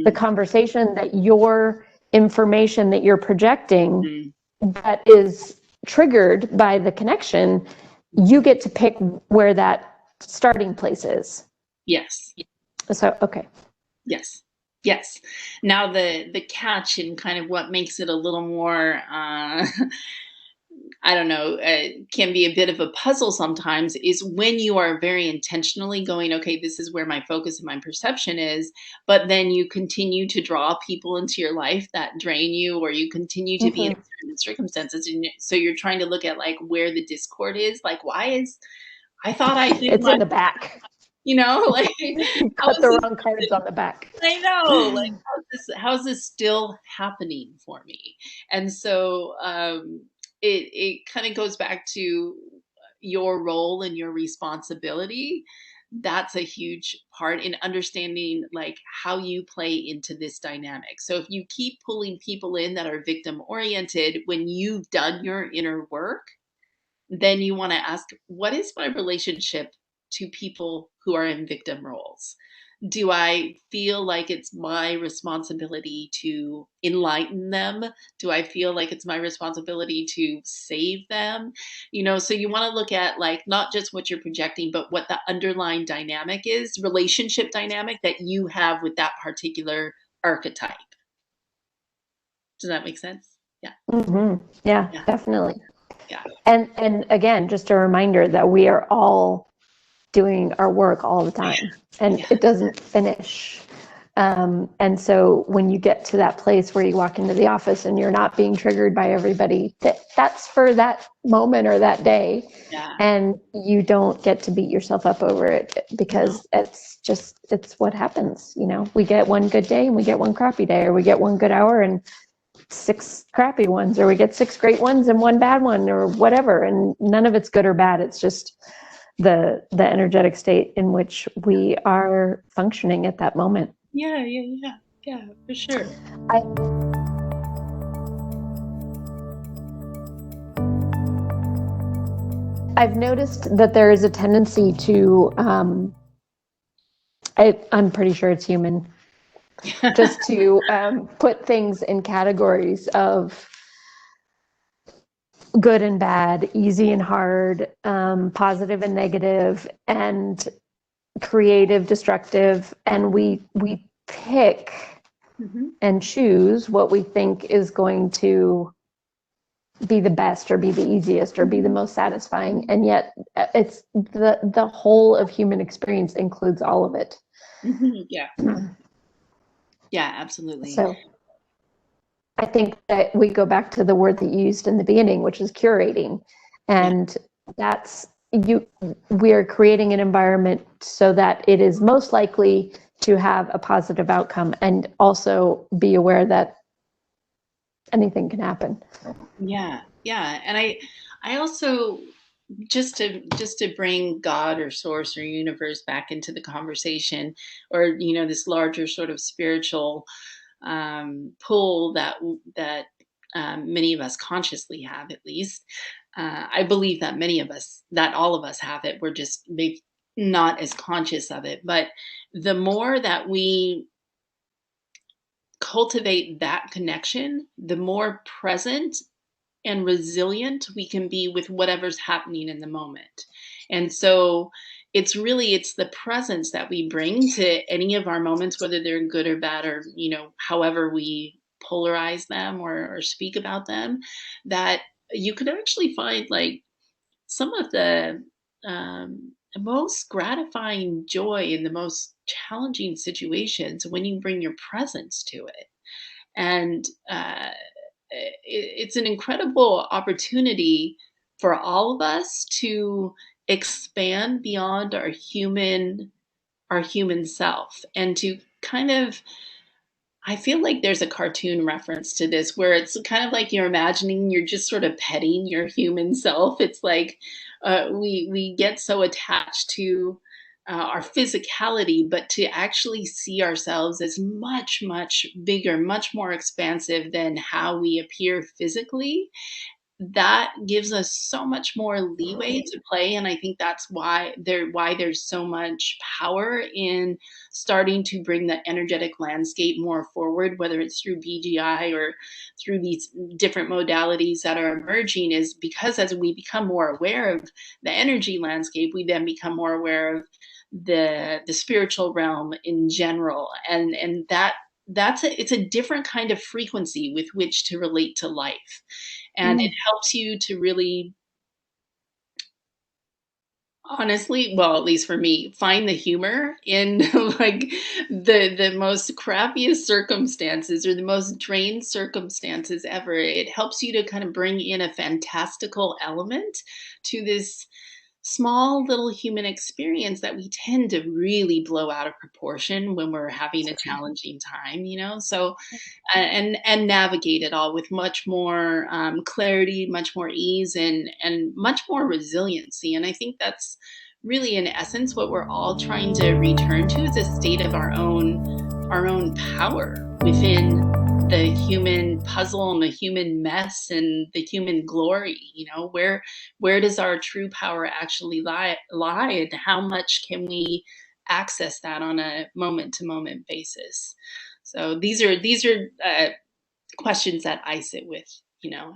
[SPEAKER 1] the conversation, that your information that you're projecting that is triggered by the connection, you get to pick where that starting place is.
[SPEAKER 2] Yes.
[SPEAKER 1] So, okay.
[SPEAKER 2] Yes. Yes. Now the catch, and kind of what makes it a little more, I don't know, can be a bit of a puzzle sometimes, is when you are very intentionally going, okay, this is where my focus and my perception is, but then you continue to draw people into your life that drain you, or you continue to be in certain circumstances. And so you're trying to look at like where the discord is, like, I thought I did
[SPEAKER 1] it's in the back.
[SPEAKER 2] Like
[SPEAKER 1] you cut the wrong cards on the back.
[SPEAKER 2] I know, like, how's this still happening for me? And so it kind of goes back to your role and your responsibility. That's a huge part in understanding like how you play into this dynamic. So if you keep pulling people in that are victim oriented when you've done your inner work, then you want to ask, what is my relationship to people who are in victim roles? Do I feel like it's my responsibility to enlighten them? Do I feel like it's my responsibility to save them? So you want to look at like not just what you're projecting, but what the underlying dynamic is, relationship dynamic that you have with that particular archetype. Does that make sense? Yeah.
[SPEAKER 1] Yeah, definitely.
[SPEAKER 2] Yeah.
[SPEAKER 1] And again, just a reminder that we are all doing our work all the time, and it doesn't finish. And so when you get to that place where you walk into the office and you're not being triggered by everybody, that's for that moment or that day.
[SPEAKER 2] Yeah.
[SPEAKER 1] And you don't get to beat yourself up over it, because it's what happens. We get one good day and we get one crappy day, or we get one good hour and 6 crappy ones, or we get 6 great ones and 1 bad one, or whatever. And none of it's good or bad. It's just the energetic state in which we are functioning at that moment.
[SPEAKER 2] Yeah, for sure.
[SPEAKER 1] I've noticed that there is a tendency to, I'm pretty sure it's human, just to put things in categories of good and bad, easy and hard, positive and negative, and creative, destructive, and we pick and choose what we think is going to be the best, or be the easiest, or be the most satisfying. And yet it's the whole of human experience includes all of it.
[SPEAKER 2] Yeah. Yeah, absolutely.
[SPEAKER 1] So I think that we go back to the word that you used in the beginning, which is curating. And that's we're creating an environment so that it is most likely to have a positive outcome, and also be aware that anything can happen.
[SPEAKER 2] Yeah. And I also, just to bring God or source or universe back into the conversation, or this larger sort of spiritual pull that many of us consciously have, at least. I believe that all of us have it. We're just maybe not as conscious of it. But the more that we cultivate that connection, the more present and resilient we can be with whatever's happening in the moment. And so it's the presence that we bring to any of our moments, whether they're good or bad, or however we polarize them or speak about them, that you could actually find like some of the most gratifying joy in the most challenging situations when you bring your presence to it. And it's an incredible opportunity for all of us to expand beyond our human self, and to kind of, I feel like there's a cartoon reference to this where it's kind of like you're imagining you're just sort of petting your human self. It's like we get so attached to our physicality, but to actually see ourselves as much, much bigger, much more expansive than how we appear physically, that gives us so much more leeway to play. And I think that's why there's so much power in starting to bring the energetic landscape more forward, whether it's through BGI or through these different modalities that are emerging, is because as we become more aware of the energy landscape, we then become more aware of the spiritual realm in general. And it's a different kind of frequency with which to relate to life. And it helps you to really, honestly, well, at least for me, find the humor in like the most crappiest circumstances, or the most drained circumstances ever. It helps you to kind of bring in a fantastical element to this small little human experience that we tend to really blow out of proportion when we're having a challenging time, so and navigate it all with much more clarity, much more ease, and much more resiliency. And I think that's really, in essence, what we're all trying to return to, is a state of our own power within the human puzzle and the human mess and the human glory. Where does our true power actually lie, and how much can we access that on a moment to moment basis? So these are questions that I sit with,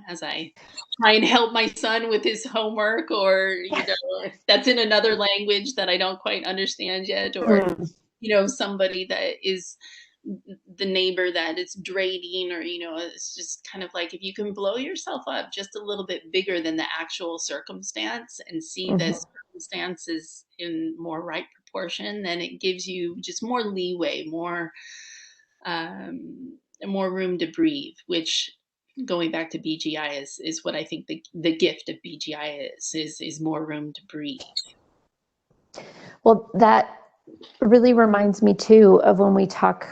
[SPEAKER 2] as I try and help my son with his homework, or that's in another language that I don't quite understand yet, or somebody that is the neighbor that is draining, or it's just kind of like, if you can blow yourself up just a little bit bigger than the actual circumstance, and see the circumstances in more right proportion, then it gives you just more leeway, more room to breathe, which, going back to BGI, is what I think the gift of BGI is more room to breathe.
[SPEAKER 1] Well, that really reminds me too of when we talk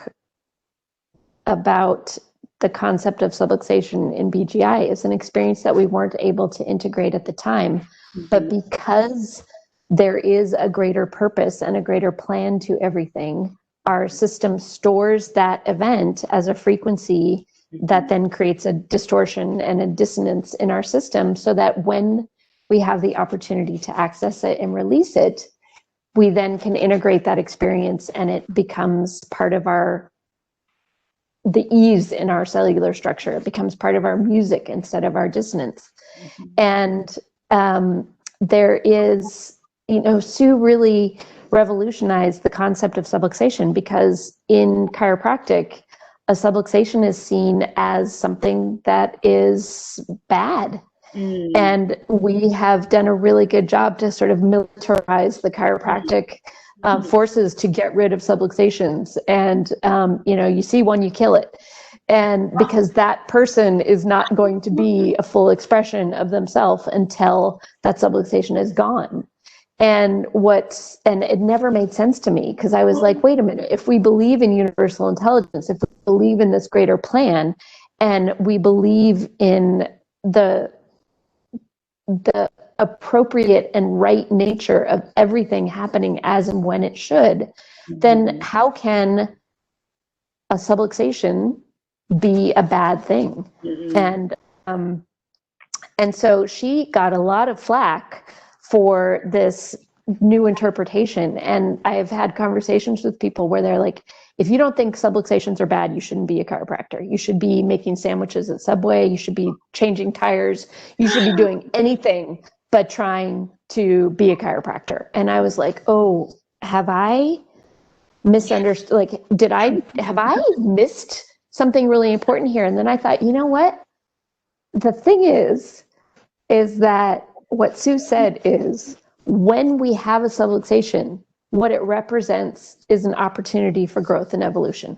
[SPEAKER 1] about the concept of subluxation in BGI is an experience that we weren't able to integrate at the time, but because there is a greater purpose and a greater plan to everything, our system stores that event as a frequency that then creates a distortion and a dissonance in our system, so that when we have the opportunity to access it and release it, we then can integrate that experience, and it becomes part of the ease in our cellular structure. It becomes part of our music instead of our dissonance. And there is, Sue really revolutionized the concept of subluxation, because in chiropractic, a subluxation is seen as something that is bad. And we have done a really good job to sort of militarize the chiropractic forces to get rid of subluxations. And, you see one, you kill it. And because that person is not going to be a full expression of themselves until that subluxation is gone. And it never made sense to me, because I was like, wait a minute, if we believe in universal intelligence, if we believe in this greater plan, and we believe in the appropriate and right nature of everything happening as and when it should, then how can a subluxation be a bad thing? And so she got a lot of flack for this new interpretation. And I've had conversations with people where they're like, if you don't think subluxations are bad, you shouldn't be a chiropractor. You should be making sandwiches at Subway. You should be changing tires. You should be doing anything but trying to be a chiropractor. And I was like, oh, have I misunderstood? Like, have I missed something really important here? And then I thought, you know what? The thing is that what Sue said is, when we have a subluxation, what it represents is an opportunity for growth and evolution.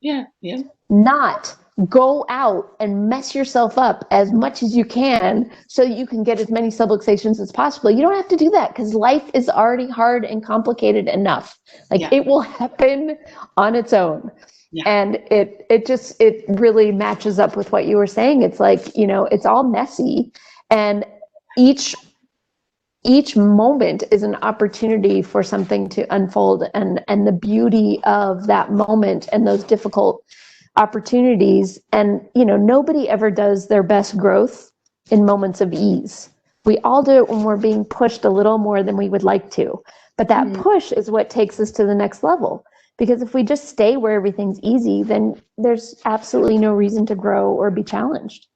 [SPEAKER 2] Yeah, yeah.
[SPEAKER 1] Not go out and mess yourself up as much as you can so you can get as many subluxations as possible. You don't have to do that, because life is already hard and complicated enough. Like, it will happen on its own. Yeah. And it really matches up with what you were saying. It's like, it's all messy, and each moment is an opportunity for something to unfold, and the beauty of that moment and those difficult opportunities. And nobody ever does their best growth in moments of ease. We all do it when we're being pushed a little more than we would like to, but that push is what takes us to the next level. Because if we just stay where everything's easy, then there's absolutely no reason to grow or be challenged.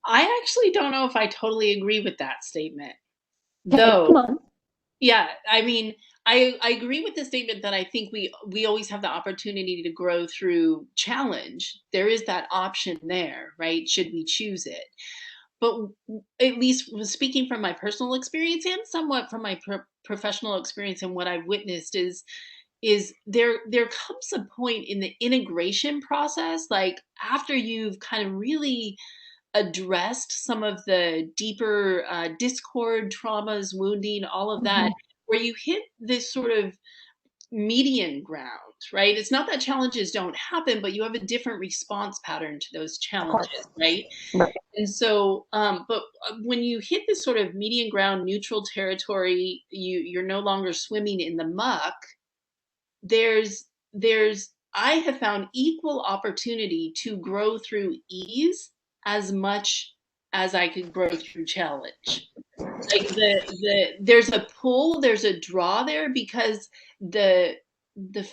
[SPEAKER 2] I actually don't know if I totally agree with that statement.
[SPEAKER 1] Okay,
[SPEAKER 2] Though,
[SPEAKER 1] come on.
[SPEAKER 2] Yeah, I mean, I agree with the statement that I think we always have the opportunity to grow through challenge. There is that option there, right? Should we choose it? But at least speaking from my personal experience and somewhat from my professional experience and what I've witnessed is there comes a point in the integration process, like after you've kind of really addressed some of the deeper discord, traumas, wounding, all of that, where you hit this sort of median ground, right? It's not that challenges don't happen, but you have a different response pattern to those challenges, right? And so, but when you hit this sort of median ground, neutral territory, you're no longer swimming in the muck. There's I have found equal opportunity to grow through ease as much as I could grow through challenge. Like there's a pull, there's a draw there, because the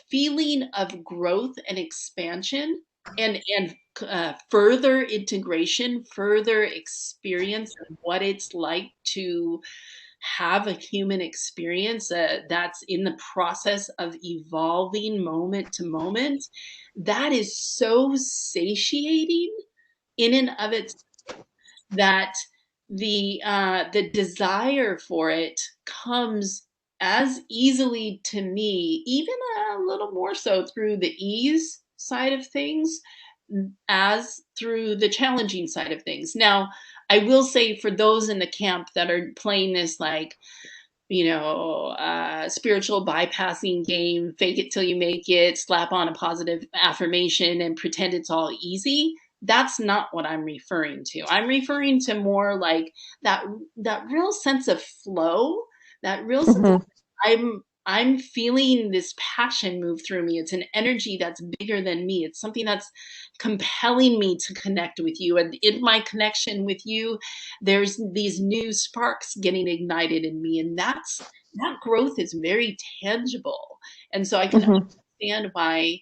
[SPEAKER 2] feeling of growth and expansion and further integration, further experience of what it's like to have a human experience that's in the process of evolving moment to moment, that is so satiating in and of itself, that the desire for it comes as easily to me, even a little more so through the ease side of things as through the challenging side of things. Now, I will say, for those in the camp that are playing this like, spiritual bypassing game, fake it till you make it, slap on a positive affirmation and pretend it's all easy, that's not what I'm referring to. I'm referring to more like that real sense of flow, that real sense of I'm feeling this passion move through me. It's an energy that's bigger than me. It's something that's compelling me to connect with you. And in my connection with you, there's these new sparks getting ignited in me. And that growth is very tangible. And so I can understand why,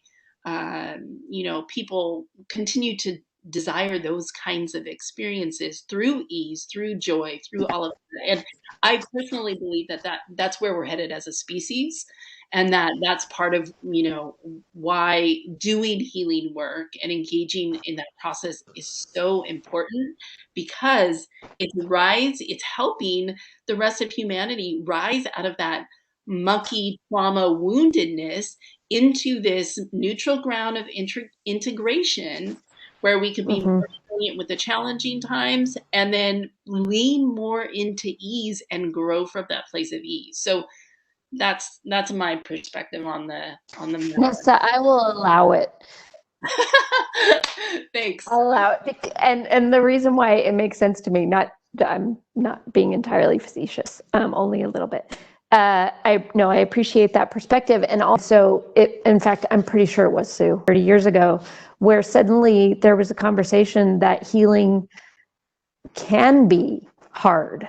[SPEAKER 2] people continue to desire those kinds of experiences through ease, through joy, through all of that. And I personally believe that's where we're headed as a species, and that's part of why doing healing work and engaging in that process is so important, because it's helping the rest of humanity rise out of that mucky trauma woundedness into this neutral ground of integration where we could be more resilient with the challenging times and then lean more into ease and grow from that place of ease. So that's my perspective on the matter.
[SPEAKER 1] Nessa, I will allow it.
[SPEAKER 2] Thanks.
[SPEAKER 1] I'll allow it. And the reason why it makes sense to me, I'm not being entirely facetious, only a little bit. I appreciate that perspective. And also, in fact, I'm pretty sure it was Sue 30 years ago, where suddenly there was a conversation that healing can be hard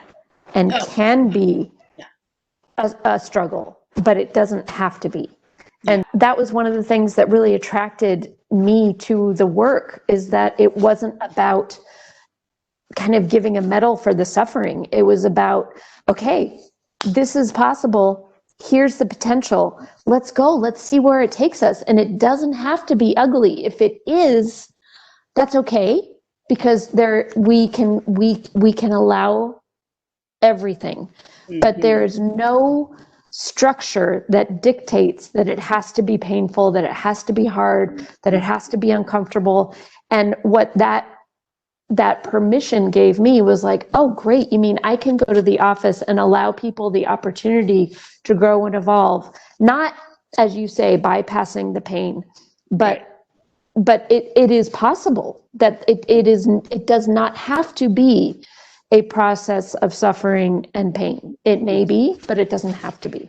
[SPEAKER 1] and can be a struggle, but it doesn't have to be. And that was one of the things that really attracted me to the work, is that it wasn't about kind of giving a medal for the suffering. It was about, okay, this is possible. Here's the potential. Let's go. Let's see where it takes us. And it doesn't have to be ugly. If it is, that's okay, because we can allow everything. But there's no structure that dictates that it has to be painful, that it has to be hard, that it has to be uncomfortable. And what that permission gave me was like, oh, great. You mean I can go to the office and allow people the opportunity to grow and evolve, not, as you say, bypassing the pain, but it is possible that it does not have to be a process of suffering and pain. It may be, but it doesn't have to be.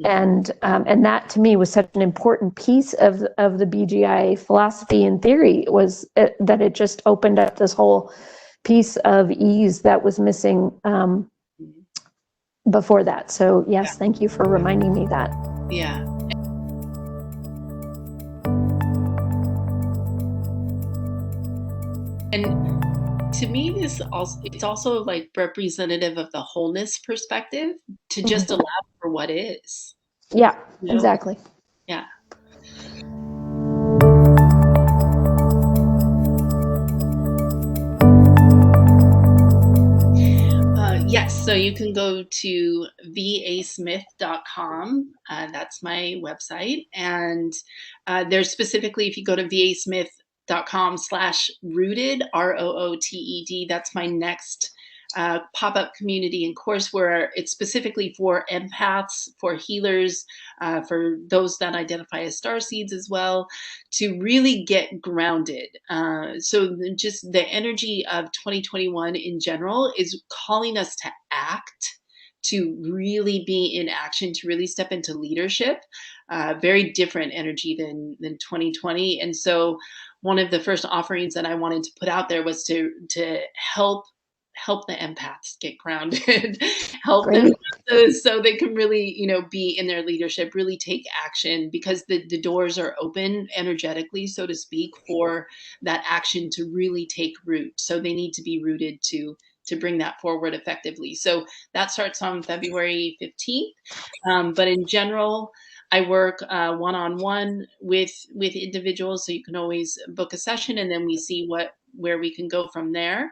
[SPEAKER 1] And that to me was such an important piece of the BGI philosophy and theory, was that it just opened up this whole piece of ease that was missing before that. So yes, thank you for reminding me that.
[SPEAKER 2] Yeah. And to me, it's also like representative of the wholeness perspective, to just allow for what is.
[SPEAKER 1] Yeah, exactly.
[SPEAKER 2] Yeah. Yes, so you can go to vasmith.com. That's my website. And there's specifically, if you go to vasmith.com/rooted, ROOTED, that's my next pop-up community and course, where it's specifically for empaths, for healers, for those that identify as starseeds as well, to really get grounded. So just the energy of 2021 in general is calling us to act, to really be in action, to really step into leadership. Very different energy than 2020. And so one of the first offerings that I wanted to put out there was to help the empaths get grounded, help them so they can really, be in their leadership, really take action, because the doors are open energetically, so to speak, for that action to really take root. So they need to be rooted to bring that forward effectively. So that starts on February 15th. But in general, I work one-on-one with individuals, so you can always book a session, and then we see where we can go from there.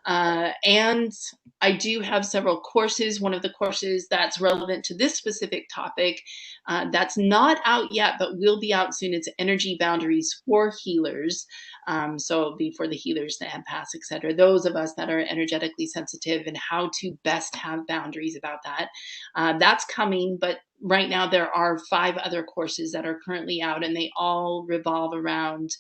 [SPEAKER 2] And I do have several courses. One of the courses that's relevant to this specific topic, that's not out yet, but will be out soon. It's Energy Boundaries for Healers. So it'll be for the healers, the empaths, etc. Those of us that are energetically sensitive, and how to best have boundaries about that. That's coming, but right now there are 5 other courses that are currently out, and they all revolve around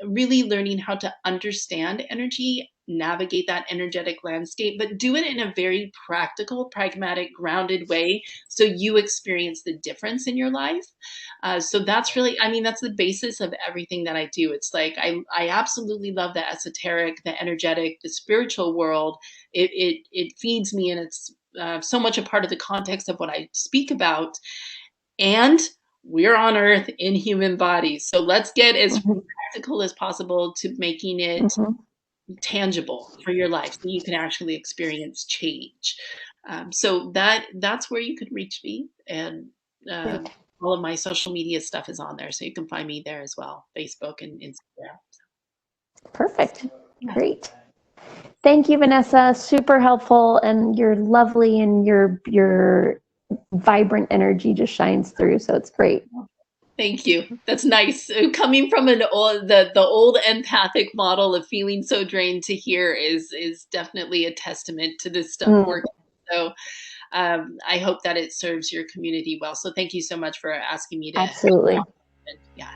[SPEAKER 2] really learning how to understand energy, navigate that energetic landscape, but do it in a very practical, pragmatic, grounded way, so you experience the difference in your life. So that's really, that's the basis of everything that I do. It's like I absolutely love the esoteric, the energetic, the spiritual world. It feeds me, and it's so much a part of the context of what I speak about. And we're on Earth in human bodies, so let's get as practical as possible to making it tangible for your life, so you can actually experience change. So that's where you could reach me, and all of my social media stuff is on there, so you can find me there as well, Facebook and Instagram.
[SPEAKER 1] Perfect. Great. Thank you, Vanessa. Super helpful, and you're lovely, and you're vibrant energy just shines through. So it's great.
[SPEAKER 2] Thank you. That's nice. Coming from the old empathic model of feeling so drained to hear is definitely a testament to this stuff working. So I hope that it serves your community well. So thank you so much for asking me to.
[SPEAKER 1] Absolutely.
[SPEAKER 2] Yeah.